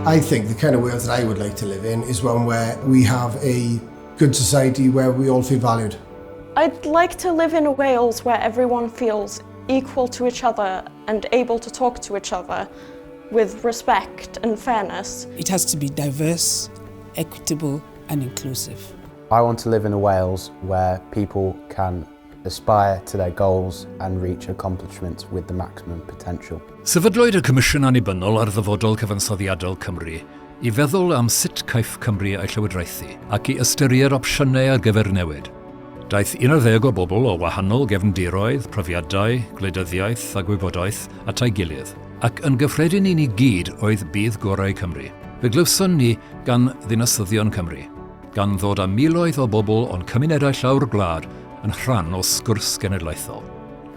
I think the kind of Wales that I would like to live in is one where we have a good society where we all feel valued. I'd like to live in a Wales where everyone feels equal to each other and able to talk to each other with respect and fairness. It has to be diverse, equitable and inclusive. I want to live in a Wales where people can aspire to their goals and reach accomplishments with the maximum potential. Sefydlwyd y Comisiwn Annibynnol ar ddyfodol cyfansoddiadol Cymru i feddwl am sut caiff Cymru a'i llywodraethu ac i ystyried opsiynau ar gyfer newid. Daeth 11 o bobl o wahanol gefndiroedd, profiadau, gwleidyddiaeth a gwybodaeth at ei gilydd, ac yn gyffredin i ni gyd oedd bydd gorau Cymru. Fe glywson ni gan ddinasyddion Cymru, gan ddod â miloedd o bobl o'n cymunedau llawr gwlad yn rhan o sgwrs genedlaethol.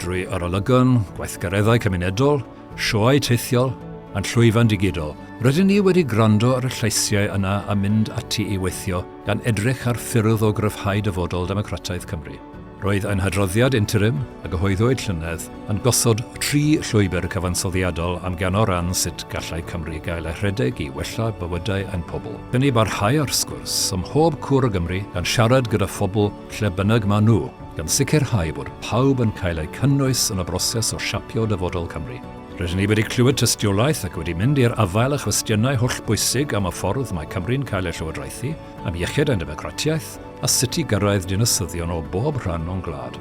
Drwy arolygon, gweithgareddau cymunedol, sioau teithiol a'n llwyfan digidol, rydyn ni wedi gwrando ar y lleisiau yna a mynd ati i weithio gan edrych ar ffyrdd o gryfhau dyfodol Democrataidd Cymru. Roedd ein hadroddiad interim a gyhoeddwyd llynedd yn gosod 3 llwybr cyfansoddiadol am gan o ran sut gallai Cymru gael ei rhedeg i wella bywydau ein pobl. Dyn ni barhau ar sgwrs ym mhob cwr o Gymru gan siarad gyda phobl lle bynnag maen nhw, gan sicrhau bod pawb yn cael ei cynnwys yn y broses o siapio dyfodol Cymru. Rydyn ni wedi clywed tystiolaeth ac wedi mynd i'r afael y chwestiynau hollbwysig am y ffordd mae Cymru'n cael ei llywodraethu, am iechyd ein democratiaeth a sut i gyrraedd dinasyddion o bob rhan o'n gwlad.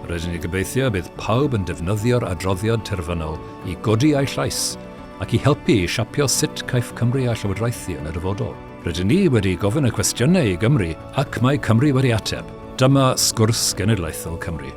Rydyn ni gobeithio bydd pawb yn defnyddio'r adroddiad terfynol i godi ei llais ac i helpu i siapio sut caiff Cymru a'i llywodraethu yn y dyfodol. Rydyn ni wedi gofyn y cwestiynau i Gymru ac mae Cymru wedi ateb. Dyma sgwrs genedlaethol Cymru.